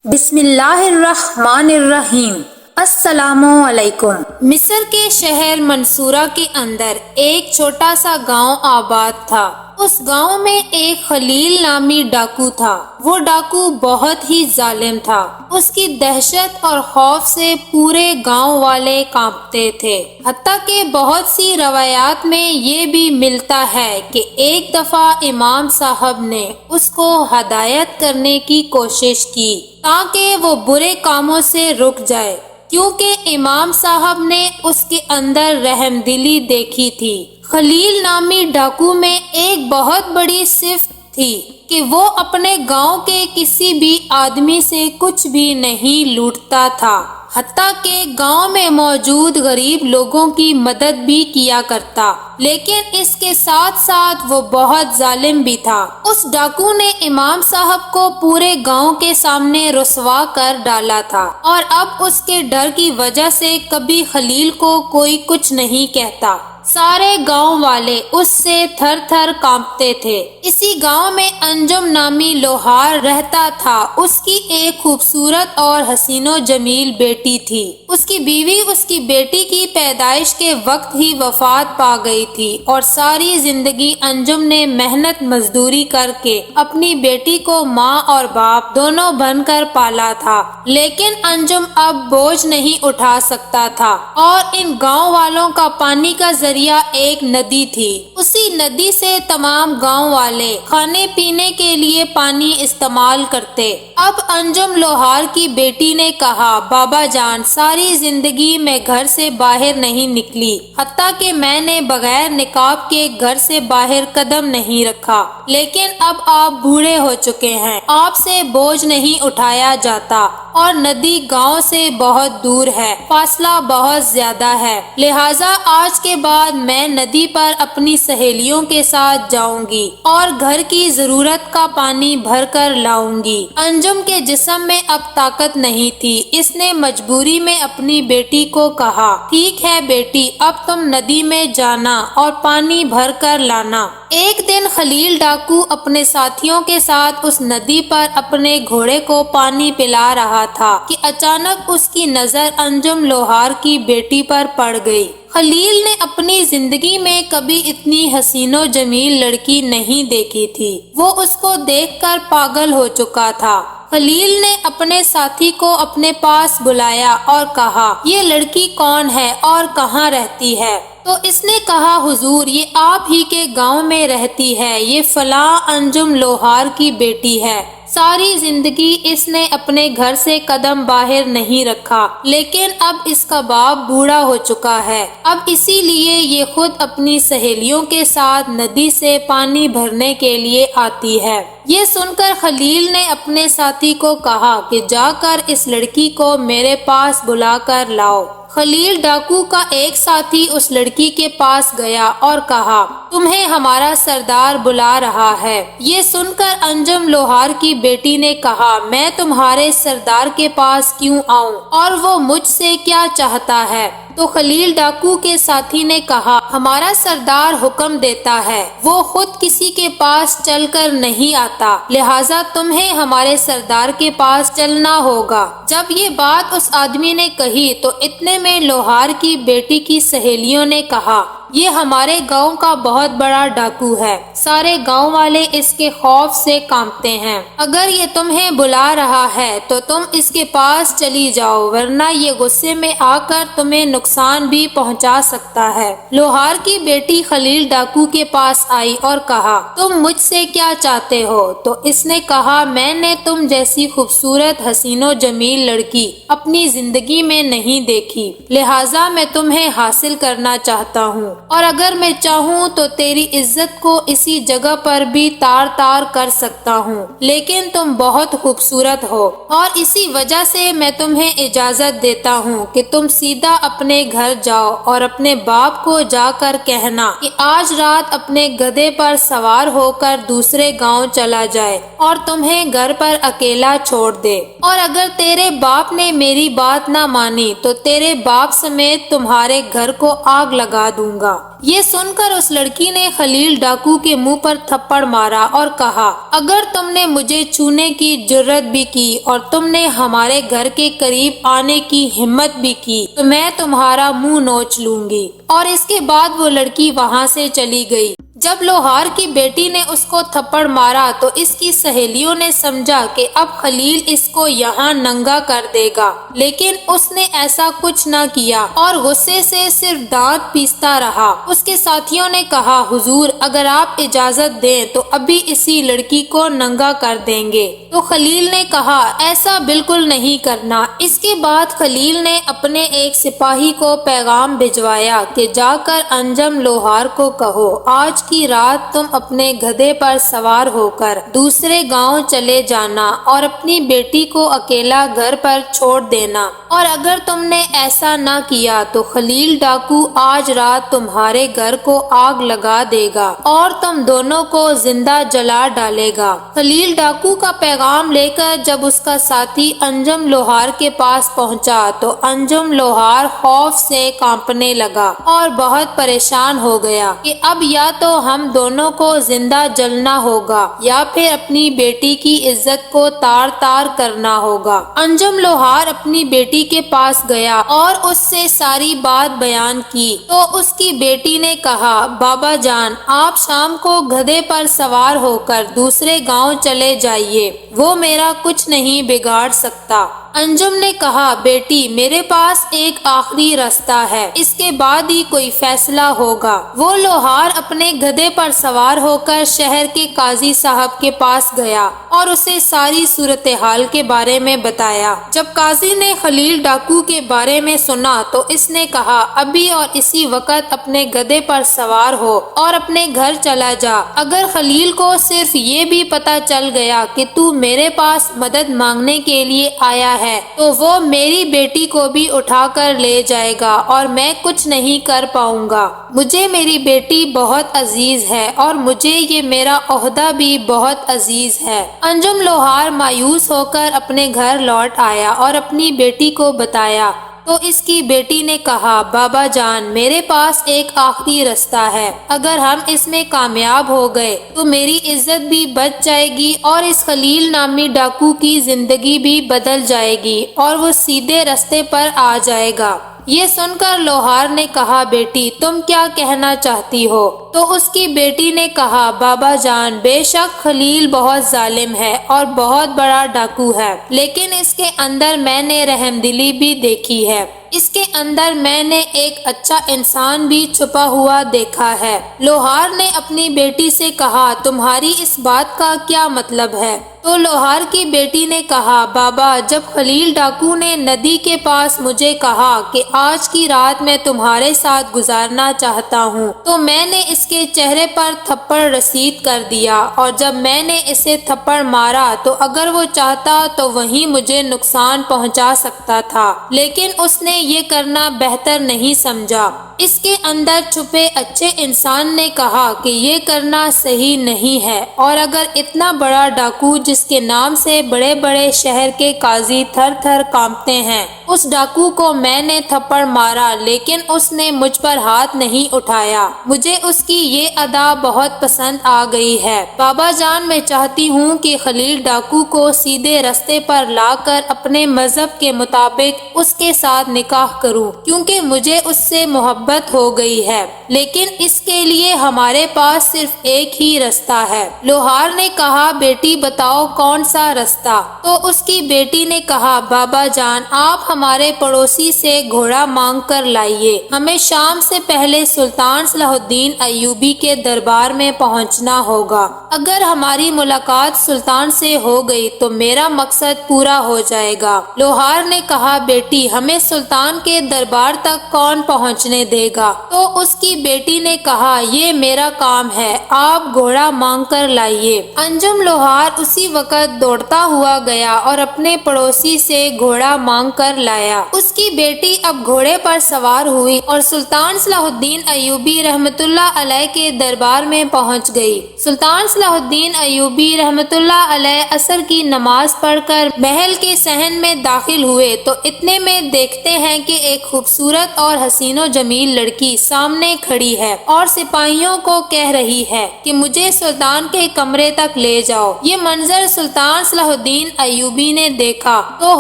بسم اللہ الرحمن الرحیم۔ السلام علیکم۔ مصر کے شہر منصورہ کے اندر ایک چھوٹا سا گاؤں آباد تھا۔ اس گاؤں میں ایک خلیل نامی ڈاکو تھا۔ وہ ڈاکو بہت ہی ظالم تھا۔ اس کی دہشت اور خوف سے پورے گاؤں والے کانپتے تھے۔ حتیٰ کہ بہت سی روایات میں یہ بھی ملتا ہے کہ ایک دفعہ امام صاحب نے اس کو ہدایت کرنے کی کوشش کی تاکہ وہ برے کاموں سے رک جائے، کیونکہ امام صاحب نے اس کے اندر رحم دلی دیکھی تھی۔ خلیل نامی ڈاکو میں ایک بہت بڑی صفت تھی کہ وہ اپنے گاؤں کے کسی بھی آدمی سے کچھ بھی نہیں لوٹتا تھا، حتیٰ کہ گاؤں میں موجود غریب لوگوں کی مدد بھی کیا کرتا، لیکن اس کے ساتھ ساتھ وہ بہت ظالم بھی تھا۔ اس ڈاکو نے امام صاحب کو پورے گاؤں کے سامنے رسوا کر ڈالا تھا، اور اب اس کے ڈر کی وجہ سے کبھی خلیل کو کوئی کچھ نہیں کہتا۔ سارے گاؤں والے اس سے تھر تھر کانپتے تھے۔ اسی گاؤں میں انجم نامی لوہار رہتا تھا۔ اس کی ایک خوبصورت اور حسین و جمیل بیٹی تھی۔ اس کی بیوی اس کی بیٹی کی پیدائش کے وقت ہی وفات پا گئی تھی، اور ساری زندگی انجم نے محنت مزدوری کر کے اپنی بیٹی کو ماں اور باپ دونوں بن کر پالا تھا، لیکن انجم اب بوجھ نہیں اٹھا سکتا تھا، اور ان گاؤں والوں کا پانی کا ذریعہ ایک ندی تھی۔ اسی ندی سے تمام گاؤں والے کھانے پینے کے لیے پانی استعمال کرتے۔ اب انجم لوہار کی بیٹی نے کہا، بابا جان، ساری زندگی میں گھر سے باہر نہیں نکلی، حتیٰ کہ میں نے بغیر نقاب کے گھر سے باہر قدم نہیں رکھا، لیکن اب آپ بوڑھے ہو چکے ہیں، آپ سے بوجھ نہیں اٹھایا جاتا، اور ندی گاؤں سے بہت دور ہے، فاصلہ بہت زیادہ ہے، لہٰذا آج کے بعد میں ندی پر اپنی سہیلیوں کے ساتھ جاؤں گی اور گھر کی ضرورت کا پانی بھر کر لاؤں گی۔ انجم کے جسم میں اب طاقت نہیں تھی۔ اس نے مجبوری میں اپنی بیٹی کو کہا، ٹھیک ہے بیٹی، اب تم ندی میں جانا اور پانی بھر کر لانا۔ ایک دن خلیل ڈاکو اپنے ساتھیوں کے ساتھ اس ندی پر اپنے گھوڑے کو پانی پلا رہا تھا کہ اچانک اس کی نظر انجم لوہار کی بیٹی پر پڑ گئی۔ خلیل نے اپنی زندگی میں کبھی اتنی حسین و جمیل لڑکی نہیں دیکھی تھی۔ وہ اس کو دیکھ کر پاگل ہو چکا تھا۔ خلیل نے اپنے ساتھی کو اپنے پاس بلایا اور کہا، یہ لڑکی کون ہے اور کہاں رہتی ہے؟ تو اس نے کہا، حضور، یہ آپ ہی کے گاؤں میں رہتی ہے، یہ فلاں انجم لوہار کی بیٹی ہے۔ ساری زندگی اس نے اپنے گھر سے قدم باہر نہیں رکھا، لیکن اب اس کا باپ بوڑھا ہو چکا ہے، اب اسی لیے یہ خود اپنی سہیلیوں کے ساتھ ندی سے پانی بھرنے کے لیے آتی ہے۔ یہ سن کر خلیل نے اپنے ساتھی کو کہا کہ جا کر اس لڑکی کو میرے پاس بلا کر لاؤ۔ خلیل ڈاکو کا ایک ساتھی اس لڑکی کے پاس گیا اور کہا، تمہیں ہمارا سردار بلا رہا ہے۔ یہ سن کر انجم لوہار کی بیٹی نے کہا، میں تمہارے سردار کے پاس کیوں آؤں، اور وہ مجھ سے کیا چاہتا ہے؟ تو خلیل ڈاکو کے ساتھی نے کہا، ہمارا سردار حکم دیتا ہے، وہ خود کسی کے پاس چل کر نہیں آتا، لہٰذا تمہیں ہمارے سردار کے پاس چلنا ہوگا۔ جب یہ بات اس آدمی نے کہی تو اتنے میں لوہار کی بیٹی کی سہیلیوں نے کہا، یہ ہمارے گاؤں کا بہت بڑا ڈاکو ہے، سارے گاؤں والے اس کے خوف سے کانپتے ہیں، اگر یہ تمہیں بلا رہا ہے تو تم اس کے پاس چلی جاؤ، ورنہ یہ غصے میں آ کر تمہیں نقصان بھی پہنچا سکتا ہے۔ لوہار کی بیٹی خلیل ڈاکو کے پاس آئی اور کہا، تم مجھ سے کیا چاہتے ہو؟ تو اس نے کہا، میں نے تم جیسی خوبصورت حسین و جمیل لڑکی اپنی زندگی میں نہیں دیکھی، لہٰذا میں تمہیں حاصل کرنا چاہتا ہوں، اور اگر میں چاہوں تو تیری عزت کو اسی جگہ پر بھی تار تار کر سکتا ہوں، لیکن تم بہت خوبصورت ہو، اور اسی وجہ سے میں تمہیں اجازت دیتا ہوں کہ تم سیدھا اپنے گھر جاؤ اور اپنے باپ کو جا کر کہنا کہ آج رات اپنے گدھے پر سوار ہو کر دوسرے گاؤں چلا جائے اور تمہیں گھر پر اکیلا چھوڑ دے، اور اگر تیرے باپ نے میری بات نہ مانی تو تیرے باپ سمیت تمہارے گھر کو آگ لگا دوں گا۔ یہ سن کر اس لڑکی نے خلیل ڈاکو کے کے منہ پر تھپڑ مارا اور کہا، اگر تم نے مجھے چھونے کی جرت بھی کی اور تم نے ہمارے گھر کے قریب آنے کی ہمت بھی کی تو میں تمہارا منہ نوچ لوں گی۔ اور اس کے بعد وہ لڑکی وہاں سے چلی گئی۔ جب لوہار کی بیٹی نے اس کو تھپڑ مارا تو اس کی سہیلیوں نے سمجھا کہ اب خلیل اس کو یہاں ننگا کر دے گا، لیکن اس نے ایسا کچھ نہ کیا اور غصے سے صرف دانت پیستا رہا۔ اس کے ساتھیوں نے کہا، حضور اگر آپ اجازت دیں تو ابھی اسی لڑکی کو ننگا کر دیں گے۔ تو خلیل نے کہا، ایسا بالکل نہیں کرنا۔ اس کے بعد خلیل نے اپنے ایک سپاہی کو پیغام بھجوایا کہ جا کر انجم لوہار کو کہو، آج کی رات تم اپنے گدھے پر سوار ہو کر دوسرے گاؤں چلے جانا اور اپنی بیٹی کو اکیلا گھر پر چھوڑ دینا، اور اگر تم نے ایسا نہ کیا تو خلیل ڈاکو آج رات تمہارے گھر کو آگ لگا دے گا اور تم دونوں کو زندہ جلا ڈالے گا۔ خلیل ڈاکو کا پیغام لے کر جب اس کا ساتھی انجم لوہار کے پاس پہنچا تو انجم لوہار خوف سے کانپنے لگا اور بہت پریشان ہو گیا کہ اب یا تو ہم دونوں کو زندہ جلنا ہوگا یا پھر اپنی بیٹی کی عزت کو تار تار کرنا ہوگا۔ انجم لوہار اپنی بیٹی کے پاس گیا اور اس سے ساری بات بیان کی تو اس کی بیٹی نے کہا، بابا جان آپ شام کو گدھے پر سوار ہو کر دوسرے گاؤں چلے جائیے، وہ میرا کچھ نہیں بگاڑ سکتا۔ انجم نے کہا، بیٹی میرے پاس ایک آخری رستہ ہے، اس کے بعد ہی کوئی فیصلہ ہوگا۔ وہ لوہار اپنے گدھے پر سوار ہو کر شہر کے قاضی صاحب کے پاس گیا اور اسے ساری صورتحال کے بارے میں بتایا۔ جب قاضی نے خلیل ڈاکو کے بارے میں سنا تو اس نے کہا، ابھی اور اسی وقت اپنے گدھے پر سوار ہو اور اپنے گھر چلا جا۔ اگر خلیل کو صرف یہ بھی پتا چل گیا کہ تو میرے پاس مدد مانگنے کے لیے آیا ہے تو وہ میری بیٹی کو بھی اٹھا کر لے جائے گا اور میں کچھ نہیں کر پاؤں گا۔ مجھے میری بیٹی بہت عزیز ہے اور مجھے یہ میرا عہدہ بھی بہت عزیز ہے۔ انجم لوہار مایوس ہو کر اپنے گھر لوٹ آیا اور اپنی بیٹی کو بتایا تو اس کی بیٹی نے کہا، بابا جان میرے پاس ایک آخری رستہ ہے، اگر ہم اس میں کامیاب ہو گئے تو میری عزت بھی بچ جائے گی اور اس خلیل نامی ڈاکو کی زندگی بھی بدل جائے گی اور وہ سیدھے رستے پر آ جائے گا۔ یہ سن کر لوہار نے کہا، بیٹی تم کیا کہنا چاہتی ہو؟ تو اس کی بیٹی نے کہا، بابا جان بے شک خلیل بہت ظالم ہے اور بہت بڑا ڈاکو ہے، لیکن اس کے اندر میں نے رحم دلی بھی دیکھی ہے، اس کے اندر میں نے ایک اچھا انسان بھی چھپا ہوا دیکھا ہے۔ لوہار نے اپنی بیٹی سے کہا، تمہاری اس بات کا کیا مطلب ہے؟ تو لوہار کی بیٹی نے کہا، بابا جب خلیل ڈاکو نے ندی کے پاس مجھے کہا کہ آج کی رات میں تمہارے ساتھ گزارنا چاہتا ہوں تو میں نے اس کے چہرے پر تھپڑ رسید کر دیا، اور جب میں نے اسے تھپڑ مارا تو اگر وہ چاہتا تو وہیں مجھے نقصان پہنچا سکتا تھا، لیکن اس نے یہ کرنا بہتر نہیں سمجھا۔ اس کے اندر چھپے اچھے انسان نے کہا کہ یہ کرنا صحیح نہیں ہے، اور اگر اتنا بڑا ڈاکو جس کے نام سے بڑے بڑے شہر کے قاضی تھر تھر کانپتے ہیں، اس ڈاکو کو میں نے تھپڑ مارا لیکن اس نے مجھ پر ہاتھ نہیں اٹھایا، مجھے اس کی یہ ادا بہت پسند آ گئی ہے۔ بابا جان میں چاہتی ہوں کہ خلیل ڈاکو کو سیدھے رستے پر لا کر اپنے مذہب کے مطابق اس کے ساتھ نکاح کروں، کیونکہ مجھے اس سے محبت ہو گئی ہے، لیکن اس کے لیے ہمارے پاس صرف ایک ہی رستہ ہے۔ لوہار نے کہا، بیٹی بتاؤ کون سا رستہ؟ تو اس کی بیٹی نے کہا، بابا جان آپ ہمارے پڑوسی سے گھوڑا مانگ کر لائیے، ہمیں شام سے پہلے سلطان صلاح الدین ایوبی کے دربار میں پہنچنا ہوگا، اگر ہماری ملاقات سلطان سے ہو گئی تو میرا مقصد پورا ہو جائے گا۔ لوہار نے کہا، بیٹی ہمیں سلطان کے دربار تک کون پہنچنے دے گا؟ تو اس کی بیٹی نے کہا، یہ میرا کام ہے، آپ گھوڑا مانگ کر لائیے۔ انجم لوہار اسی وقت دوڑتا ہوا گیا اور اپنے پڑوسی سے گھوڑا مانگ کر لایا۔ اس کی بیٹی اب گھوڑے پر سوار ہوئی اور سلطان صلاح الدین ایوبی رحمۃ اللہ علیہ کے دربار میں پہنچ گئی۔ سلطان صلاح الدین ایوبی رحمۃ اللہ علیہ عصر کی نماز پڑھ کر محل کے صحن میں داخل ہوئے تو اتنے میں دیکھتے ہیں کہ ایک خوبصورت اور حسین و جمیل لڑکی سامنے کھڑی ہے اور سپاہیوں کو کہہ رہی ہے کہ مجھے سلطان کے کمرے تک لے جاؤ۔ یہ منظر سلطان صلاح الدین ایوبی نے دیکھا تو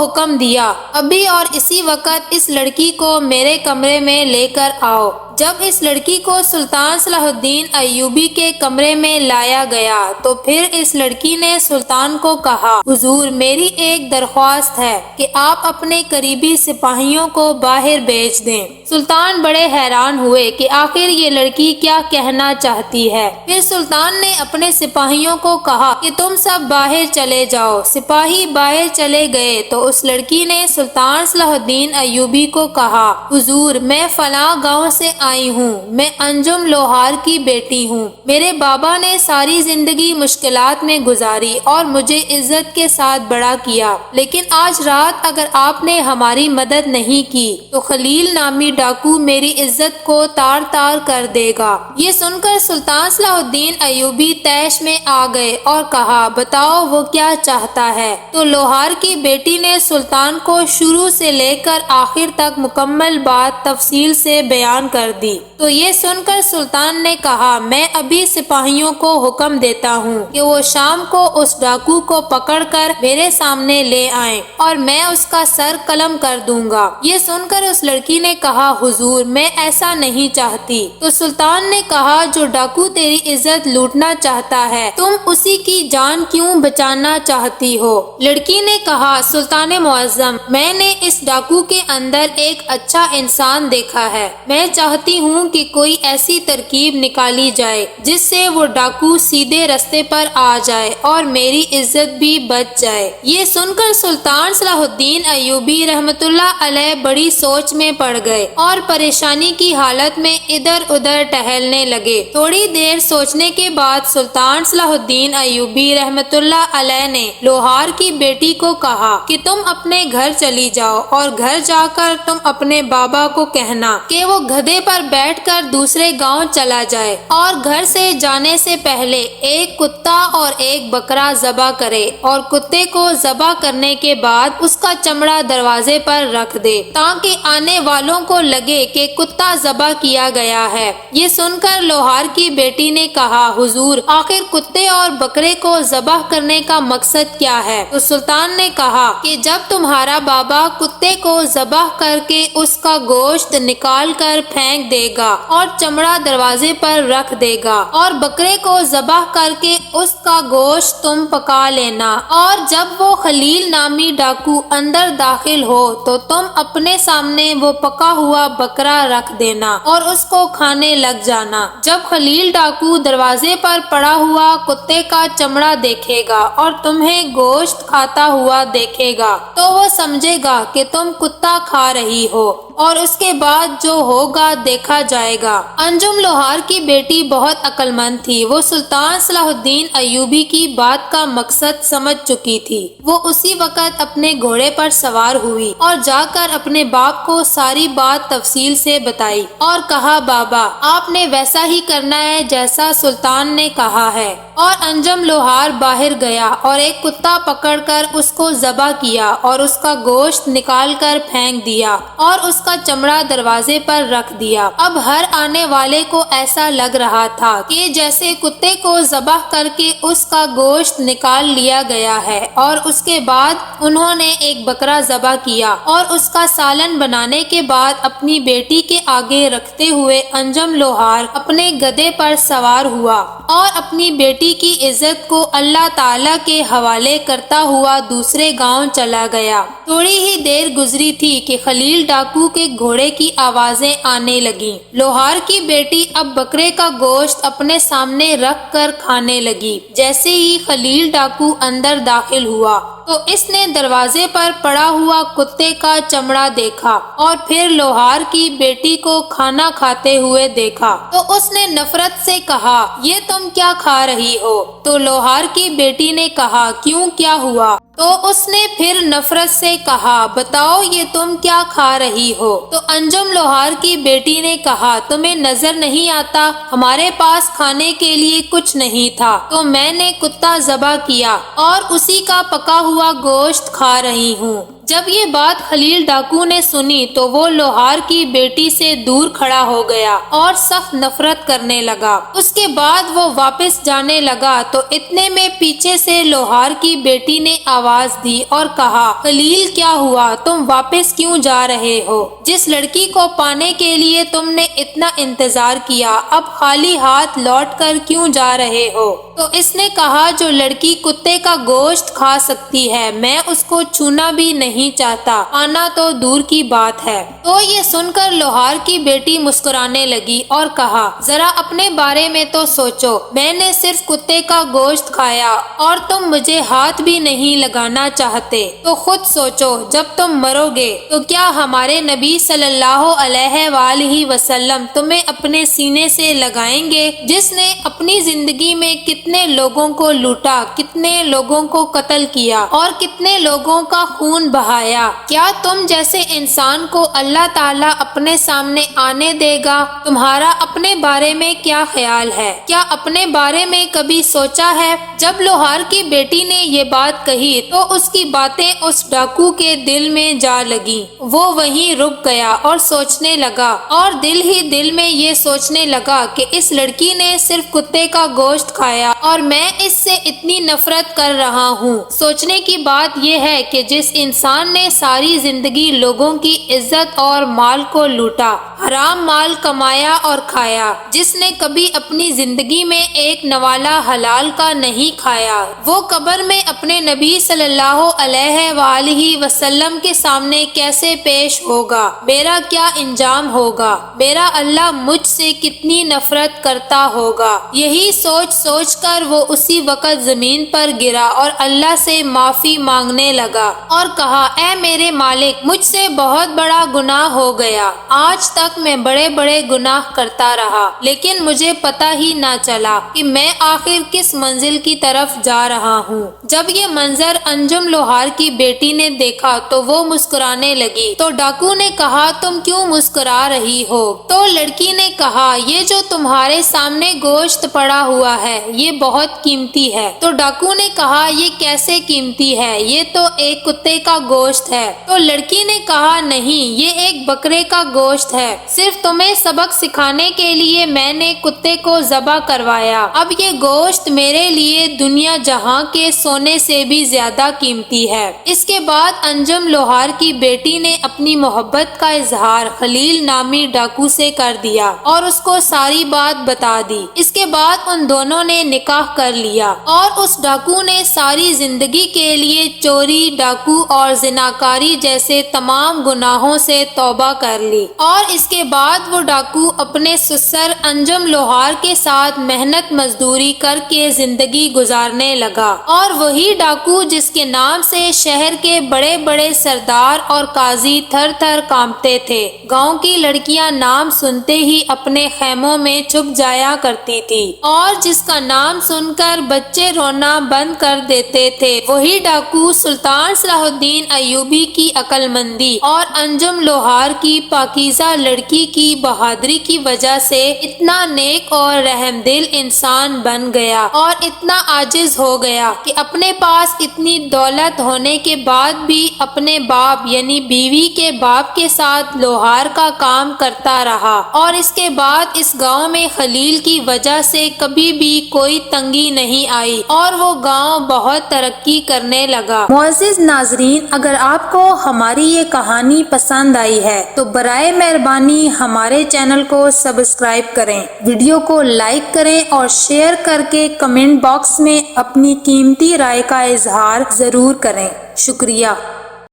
حکم دیا، ابھی اور اسی وقت اس لڑکی کو میرے کمرے میں لے کر آؤ۔ جب اس لڑکی کو سلطان صلاح الدین ایوبی کے کمرے میں لایا گیا تو پھر اس لڑکی نے سلطان کو کہا، حضور میری ایک درخواست ہے کہ آپ اپنے قریبی سپاہیوں کو باہر بھیج دیں۔ سلطان بڑے حیران ہوئے کہ آخر یہ لڑکی کیا کہنا چاہتی ہے۔ پھر سلطان نے اپنے سپاہیوں کو کہا کہ تم سب باہر چلے جاؤ۔ سپاہی باہر چلے گئے تو اس لڑکی نے سلطان صلاح الدین ایوبی کو کہا، حضور میں فلاں گاؤں سے آئی ہوں، میں انجم لوہار کی بیٹی ہوں۔ میرے بابا نے ساری زندگی مشکلات میں گزاری اور مجھے عزت کے ساتھ بڑا کیا، لیکن آج رات اگر آپ نے ہماری مدد نہیں کی تو خلیل نامی ڈاکو میری عزت کو تار تار کر دے گا۔ یہ سن کر سلطان صلاح الدین ایوبی طیش میں آ گئے اور کہا، بتاؤ وہ کیا چاہتا ہے؟ تو لوہار کی بیٹی نے سلطان کو شروع سے لے کر آخر تک مکمل بات تفصیل سے بیان کر دی۔ تو یہ سن کر سلطان نے کہا، میں ابھی سپاہیوں کو حکم دیتا ہوں کہ وہ شام کو اس ڈاکو کو پکڑ کر میرے سامنے لے آئیں اور میں اس کا سر قلم کر دوں گا۔ یہ سن کر اس لڑکی نے کہا، حضور میں ایسا نہیں چاہتی۔ تو سلطان نے کہا، جو ڈاکو تیری عزت لوٹنا چاہتا ہے تم اسی کی جان کیوں بچانا چاہتی ہو؟ لڑکی نے کہا، سلطان معظم میں نے اس ڈاکو کے اندر ایک اچھا انسان دیکھا ہے، میں چاہتی ہوں کہ کوئی ایسی ترکیب نکالی جائے جس سے وہ ڈاکو سیدھے رستے پر آ جائے اور میری عزت بھی بچ جائے۔ یہ سن کر سلطان صلاح الدین ایوبی رحمۃ اللہ علیہ بڑی سوچ میں پڑ گئے اور پریشانی کی حالت میں ادھر ادھر ٹہلنے لگے۔ تھوڑی دیر سوچنے کے بعد سلطان صلاح الدین ایوبی رحمۃ اللہ علیہ نے لوہار کی بیٹی کو کہا کہ تم اپنے گھر چلی جاؤ اور گھر جا کر تم اپنے بابا کو کہنا کہ وہ گدھے پر بیٹھ کر دوسرے گاؤں چلا جائے اور گھر سے جانے سے پہلے ایک کتا اور ایک بکرا ذبح کرے اور کتے کو ذبح کرنے کے بعد اس کا چمڑا دروازے پر رکھ دے تاکہ آنے والوں کو لگے کہ کتا ذبح کیا گیا ہے۔ یہ سن کر لوہار کی بیٹی نے کہا، حضور آخر کتے اور بکرے کو ذبح کرنے کا مقصد کیا ہے؟ تو سلطان نے کہا کہ جب تمہارا بابا کتے کو ذبح کر کے اس کا گوشت نکال کر پھینک دے گا اور چمڑا دروازے پر رکھ دے گا اور بکرے کو ذبح کر کے اس کا گوشت تم پکا لینا، اور جب وہ خلیل نامی ڈاکو اندر داخل ہو تو تم اپنے سامنے وہ پکا ہوا بکرا رکھ دینا اور اس کو کھانے لگ جانا۔ جب خلیل ڈاکو دروازے پر پڑا ہوا کتے کا چمڑا دیکھے گا اور تمہیں گوشت کھاتا ہوا دیکھے گا تو وہ سمجھے گا کہ تم کتا کھا رہی ہو اور اس کے بعد جو ہوگا دیکھا جائے گا۔ انجم لوہار کی بیٹی بہت عقل مند تھی، وہ سلطان صلاح الدین ایوبی کی بات کا مقصد سمجھ چکی تھی۔ وہ اسی وقت اپنے گھوڑے پر سوار ہوئی اور جا کر اپنے باپ کو ساری بات تفصیل سے بتائی اور کہا، بابا آپ نے ویسا ہی کرنا ہے جیسا سلطان نے کہا ہے۔ اور انجم لوہار باہر گیا اور ایک کتا پکڑ کر اس کو ذبح کیا اور اس کا گوشت نکال کر پھینک دیا اور اس کا چمڑا دروازے پر رکھ دیا۔ اب ہر آنے والے کو ایسا لگ رہا تھا کہ جیسے کتے کو ذبح کر کے اس کا گوشت نکال لیا گیا ہے، اور اس کے بعد انہوں نے ایک بکرا ذبح کیا اور اس کا سالن بنانے کے بعد اپنی بیٹی کے آگے رکھتے ہوئے انجم لوہار اپنے گدھے پر سوار ہوا اور اپنی بیٹی کی عزت کو اللہ تعالیٰ کے حوالے کرتا ہوا دوسرے گاؤں چلا گیا۔ تھوڑی ہی دیر گزری تھی کہ خلیل ڈاکو کے گھوڑے کی آوازیں آنے لگیں۔ لوہار کی بیٹی اب بکرے کا گوشت اپنے سامنے رکھ کر کھانے لگی۔ جیسے ہی خلیل ڈاکو اندر داخل ہوا تو اس نے دروازے پر پڑا ہوا کتے کا چمڑا دیکھا اور پھر لوہار کی بیٹی کو کھانا کھاتے ہوئے دیکھا تو اس نے نفرت سے کہا، یہ تم کیا کھا رہی ہو؟ تو لوہار کی بیٹی نے کہا، کیوں کیا ہوا؟ تو اس نے پھر نفرت سے کہا بتاؤ یہ تم کیا کھا رہی ہو؟ تو انجم لوہار کی بیٹی نے کہا تمہیں نظر نہیں آتا ہمارے پاس کھانے کے لیے کچھ نہیں تھا تو میں نے کتا ذبح کیا اور اسی کا پکا ہوا گوشت کھا رہی ہوں۔ جب یہ بات خلیل ڈاکو نے سنی تو وہ لوہار کی بیٹی سے دور کھڑا ہو گیا اور سخت نفرت کرنے لگا۔ اس کے بعد وہ واپس جانے لگا تو اتنے میں پیچھے سے لوہار کی بیٹی نے آواز دی اور کہا خلیل کیا ہوا تم واپس کیوں جا رہے ہو؟ جس لڑکی کو پانے کے لیے تم نے اتنا انتظار کیا اب خالی ہاتھ لوٹ کر کیوں جا رہے ہو؟ تو اس نے کہا جو لڑکی کتے کا گوشت کھا سکتی ہے میں اس کو چھونا بھی نہیں چاہتا آنا تو دور کی بات ہے۔ تو یہ سن کر لوہار کی بیٹی مسکرانے لگی اور کہا ذرا اپنے بارے میں تو سوچو میں نے صرف کتے کا گوشت کھایا اور تم مجھے ہاتھ بھی نہیں لگانا چاہتے تو خود سوچو جب تم مرو گے تو کیا ہمارے نبی صلی اللہ علیہ وآلہ وسلم تمہیں اپنے سینے سے لگائیں گے جس نے اپنی زندگی میں کتنے لوگوں کو لوٹا کتنے لوگوں کو قتل کیا اور کتنے لوگوں کا خون بہایا؟ کیا تم جیسے انسان کو اللہ تعالیٰ اپنے سامنے آنے دے گا؟ تمہارا اپنے بارے میں کیا خیال ہے؟ کیا اپنے بارے میں کبھی سوچا ہے؟ جب لوہار کی بیٹی نے یہ بات کہی تو اس کی باتیں اس ڈاکو کے دل میں جا لگی۔ وہ وہیں رک گیا اور سوچنے لگا اور دل ہی دل میں یہ سوچنے لگا کہ اس لڑکی نے صرف کتے کا گوشت کھایا اور میں اس سے اتنی نفرت کر رہا ہوں۔ سوچنے کی بات یہ ہے کہ جس انسان نے ساری زندگی لوگوں کی عزت اور مال کو لوٹا حرام مال کمایا اور کھایا جس نے کبھی اپنی زندگی میں ایک نوالا حلال کا نہیں کھایا وہ قبر میں اپنے نبی صلی اللہ علیہ وآلہ وسلم کے سامنے کیسے پیش ہوگا؟ میرا کیا انجام ہوگا؟ میرا اللہ مجھ سے کتنی نفرت کرتا ہوگا؟ یہی سوچ سوچ کر وہ اسی وقت زمین پر گرا اور اللہ سے معافی مانگنے لگا اور کہا اے میرے مالک مجھ سے بہت بڑا گناہ ہو گیا۔ آج تک میں بڑے بڑے گناہ کرتا رہا لیکن مجھے پتہ ہی نہ چلا کہ میں آخر کس منزل کی طرف جا رہا ہوں۔ جب یہ منظر انجم لوہار کی بیٹی نے دیکھا تو وہ مسکرانے لگی تو ڈاکو نے کہا تم کیوں مسکرا رہی ہو؟ تو لڑکی نے کہا یہ جو تمہارے سامنے گوشت پڑا ہوا ہے یہ بہت قیمتی ہے۔ تو ڈاکو نے کہا یہ کیسے قیمتی ہے؟ یہ تو ایک کتے کا گوشت ہے۔ تو لڑکی نے کہا نہیں یہ ایک بکرے کا گوشت ہے، صرف تمہیں سبق سکھانے کے لیے میں نے کتے کو ذبح کروایا۔ اب یہ گوشت میرے لیے دنیا جہاں کے سونے سے بھی زیادہ قیمتی ہے۔ اس کے بعد انجم لوہار کی بیٹی نے اپنی محبت کا اظہار خلیل نامی ڈاکو سے کر دیا اور اس کو ساری بات بتا دی۔ اس کے بعد ان دونوں نے نکاح کر لیا اور اس ڈاکو نے ساری زندگی کے لیے چوری ڈاکو اور زناکاری جیسے تمام گناہوں سے توبہ کر لی اور اس کے بعد وہ ڈاکو اپنے سسر انجم لوہار کے ساتھ محنت مزدوری کر کے زندگی گزارنے لگا اور وہی ڈاکو جس کے نام سے شہر کے بڑے بڑے سردار اور قاضی تھر تھر کانپتے تھے، گاؤں کی لڑکیاں نام سنتے ہی اپنے خیموں میں چھپ جایا کرتی تھی اور جس کا نام سن کر بچے رونا بند کر دیتے تھے، وہی ڈاکو سلطان صلاح الدین ایوبی کی عقل مندی اور انجم لوہار کی پاکیزہ لڑکی کی بہادری کی وجہ سے اتنا نیک اور رحم دل انسان بن گیا اور اتنا عاجز ہو گیا کہ اپنے پاس اتنی دولت ہونے کے بعد بھی اپنے باپ یعنی بیوی کے باپ کے ساتھ لوہار کا کام کرتا رہا اور اس کے بعد اس گاؤں میں خلیل کی وجہ سے کبھی بھی کوئی تنگی نہیں آئی اور وہ گاؤں بہت ترقی کرنے لگا۔ معزز ناظرین، اگر آپ کو ہماری یہ کہانی پسند آئی ہے تو برائے مہربانی ہمارے چینل کو سبسکرائب کریں، ویڈیو کو لائک کریں اور شیئر کر کے کمنٹ باکس میں اپنی قیمتی رائے کا اظہار ضرور کریں۔ شکریہ۔